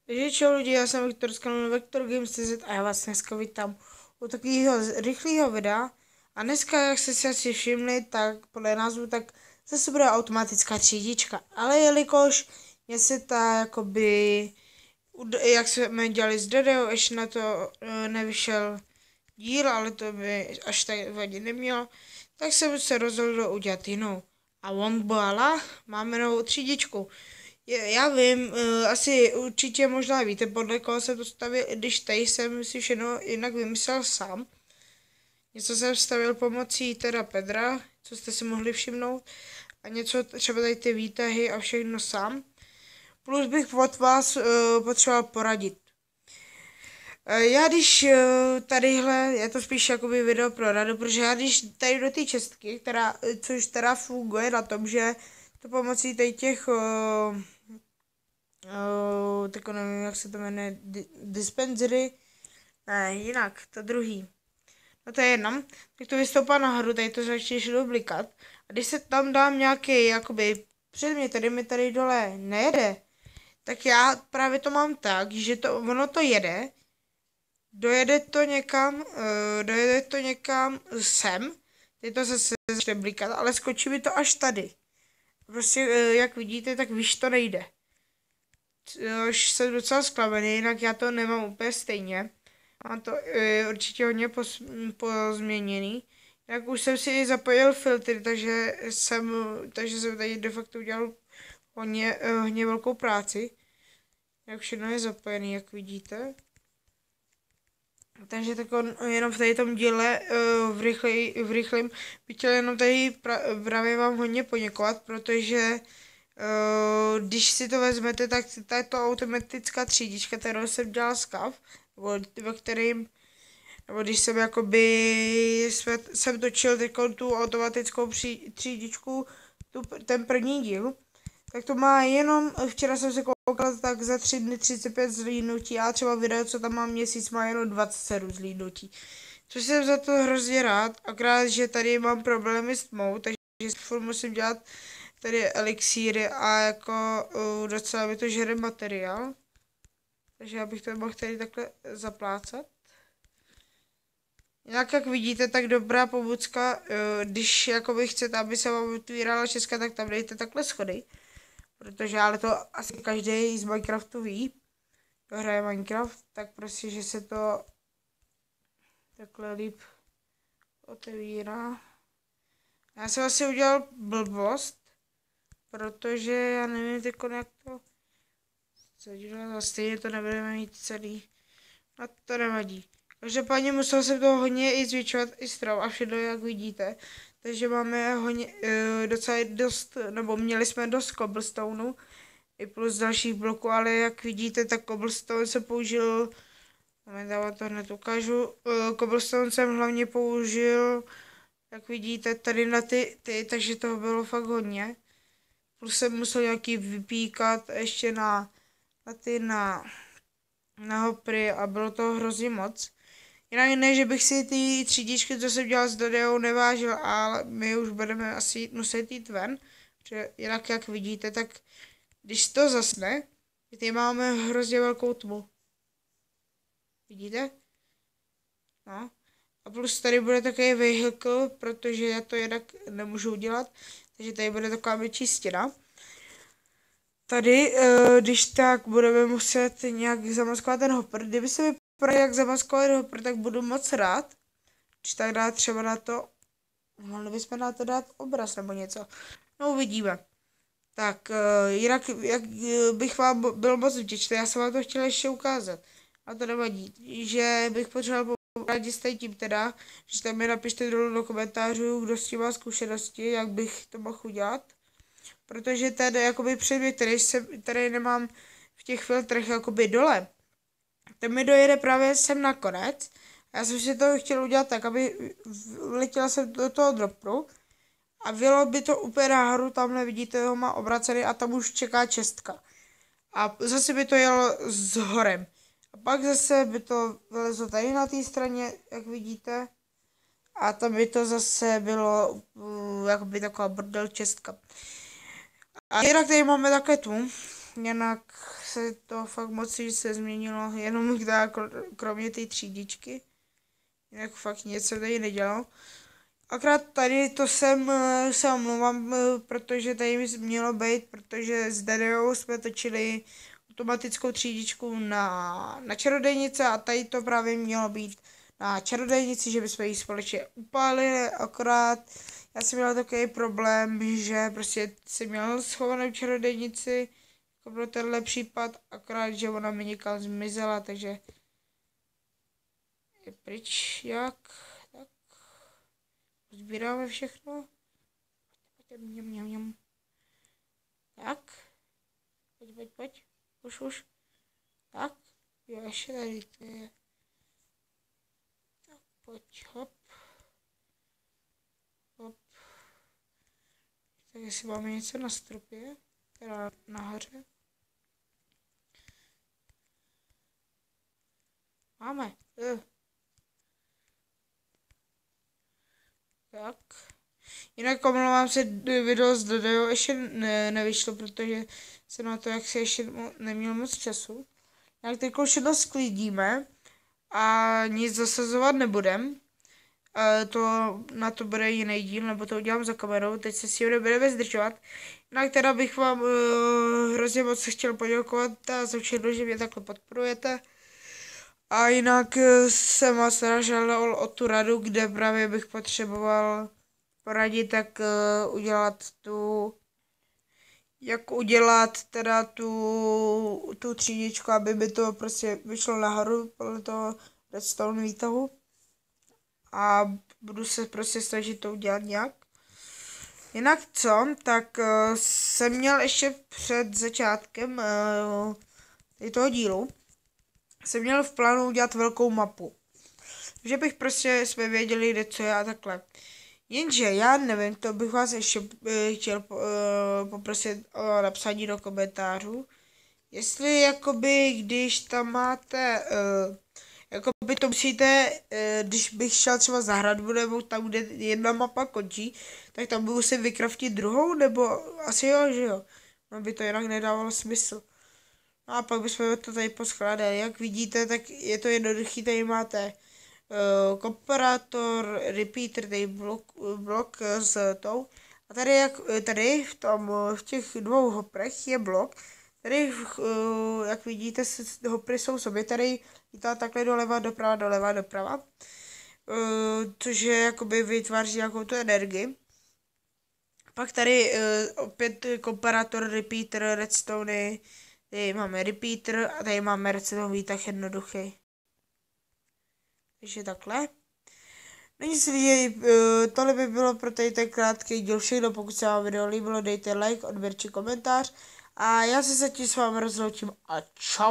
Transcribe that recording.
Takže čau lidi, já jsem Viktor z kanálu Vektor Games.cz a já vás dneska vítám u takového rychlého videa. A dneska, jak jste si asi všimli, tak podle názvu, tak zase bude automatická třídička. Ale jelikož mě se ta jakoby, jak jsme dělali s Dedeo, ještě na to nevyšel díl, ale to by až tak vadit nemělo, tak jsem se rozhodl udělat jinou. A voila, máme novou třídičku. Já vím, asi určitě možná víte, podle koho jsem to stavil, když tady jsem si všechno jinak vymyslel sám. Něco jsem stavil pomocí teda Pedra, co jste si mohli všimnout, a něco třeba tady ty výtahy a všechno sám. Plus bych od vás potřeboval poradit. Já když tadyhle, je to spíš jakoby video pro radu, protože já když tady do té čestky, což teda funguje na tom, že to pomocí tady těch tak nevím, jak se to jmenuje, dispensery, ne, jinak, to druhý. No to je jedno, tak to vystoupá nahoru, tady to začne blikat. A když se tam dám nějaký, jakoby, předmět, který mi tady dole nejede, tak já právě to mám tak, že ono to jede, dojede to někam sem, teď to zase začne blikat, ale skočí mi to až tady. Prostě, jak vidíte, tak víš, to nejde. Už jsem docela zklamený, jinak já to nemám úplně stejně. Mám to určitě hodně pozměněný. Jak už jsem si zapojil filtry, takže jsem tady de facto udělal hodně velkou práci. Jak všechno je zapojený, jak vidíte. Takže tak jenom v tady tom díle v rychlém bych chtěl jenom tady právě vám hodně poděkovat, protože když si to vezmete, tak tato automatická třídička, kterou jsem dělal z kav, nebo když jsem jakoby jsem točil tu automatickou třídičku, ten první díl, tak to má jenom, včera jsem se koukal, tak za 3 dny 35 zhlídnutí a třeba video, co tam mám měsíc, má jenom 27 zhlídnutí. Což jsem za to hrozně rád, akorát, že tady mám problémy s tmou, takže furt musím dělat tady elixíry a jako docela mi to žere materiál. Takže já bych to mohl tady takhle zaplácat. Jinak jak vidíte, tak dobrá pomůcka, když jakoby chcete, aby se vám otvírala česka, tak tam dejte takhle schody. Protože ale to asi každý z Minecraftu ví, kdo hraje Minecraft, tak prostě, že se to takhle líp otevírá. Já jsem asi udělal blbost, protože já nevím teď, jak to zadělat, a stejně to nebudeme mít celý, a to nevadí. Každopádně musel jsem to hodně i zvětšovat i strop a všechno, jak vidíte. Takže máme hodně, docela dost, nebo měli jsme dost cobblestoneu i plus dalších bloků, ale jak vidíte, tak cobblestone se použil, já to hned ukážu, cobblestone jsem hlavně použil, jak vidíte, tady na ty, takže toho bylo fakt hodně. Plus jsem musel nějaký vypíkat ještě na hopry a bylo to hrozně moc. Jinak ne, že bych si ty třídičky, co jsem dělal s Dedeou, nevážil, ale my už budeme asi muset jít ven. Protože jinak, jak vidíte, tak když to zasne, tady máme hrozně velkou tmu. Vidíte? No. A plus tady bude takový vehicle, protože já to jinak nemůžu udělat. Takže tady bude taková větší stěna. Tady, když tak budeme muset nějak zamaskovat ten hopper. Kdyby se mi poradil, jak zamaskovat hopper, tak budu moc rád. Když tak dát třeba na to, mohli bychom na to dát obraz nebo něco. No uvidíme. Tak, jinak jak bych vám byl moc vděčný, já jsem vám to chtěl ještě ukázat. A to nevadí, že bych potřeboval poradit s tím teda, že tam mi napište dolů do komentářů, kdo s tím má zkušenosti, jak bych to mohl udělat. Protože ten jakoby předmět, který nemám v těch filtrech jakoby dole, ten mi dojede právě sem na konec. Já jsem si to chtěl udělat tak, aby letěla jsem do toho dropu a bylo by to úplně nahoru, tamhle vidíte, ho má obracený a tam už čeká čestka. A zase by to jelo s horem. A pak zase by to vylezlo tady na té straně, jak vidíte. A tam by to zase bylo jakoby taková bordel čestka. A jinak tady máme také tu, jinak se to fakt moc se změnilo, jenom kromě té třídičky. Jinak fakt nic se tady nedělalo. Akorát tady to se omlouvám, protože tady mělo být, protože s Dadeou jsme točili automatickou třídičku na čarodějnice a tady to právě mělo být na čarodějnici, že bychom ji společně upálili, akorát já jsem měla takový problém, že prostě jsem měl schovanou čarodějnici, jako byl tenhle případ, akorát, že ona mi někam zmizela, takže je pryč, jak, tak, sbíráme všechno, tak, pojď, už, tak, jo, ještě tady, to je, tak, pojď, hop, tak jestli máme něco na stropě, teda nahoře. Máme. Tak. Jinak omlouvám se, video z Dodeo ještě nevyšlo, protože jsem na to jaksi ještě neměl moc času. Jak teď všechno sklidíme a nic zasazovat nebudem. Na to bude jiný díl, nebo to udělám za kamerou, teď se si ho nebudeme zdržovat. Jinak teda bych vám hrozně moc chtěl poděkovat za všechno, že mě takhle podporujete. A jinak jsem vás žádal o tu radu, kde právě bych potřeboval poradit, tak jak udělat teda tu třídičku, aby by to prostě vyšlo nahoru podle toho redstone výtahu. A budu se prostě snažit to udělat nějak. Jinak co, tak jsem měl ještě před začátkem toho dílu, jsem měl v plánu udělat velkou mapu. Že bych prostě jsme věděli, kde co je a takhle. Jenže já nevím, to bych vás ještě chtěl poprosit o napsání do komentářů. Jestli jakoby, když tam máte, jakoby to musíte, když bych šel třeba za hradbu nebo tam, kde jedna mapa končí, tak tam budu si vykraftit druhou, nebo asi jo, že jo. No by to jinak nedávalo smysl. No a pak bychom to tady poskládali. Jak vidíte, tak je to jednoduchý, tady máte komparátor, repeater, tady blok s tou. A tady v těch dvou hoprech je blok. Tady, jak vidíte, hopry jsou sobě, tady lítá takhle doleva, doprava. Což je jakoby vytváří nějakou tu energii. Pak tady opět komparátor, repeater, redstone. Tady máme repeater a tady máme redstone výtah jednoduchý. Takže takhle. Není si viděli, tohle by bylo pro tady ten krátký díl všechno. Pokud se vám video líbilo, dejte like, odběr či komentář. A já se zatím s vámi rozloučím a čau.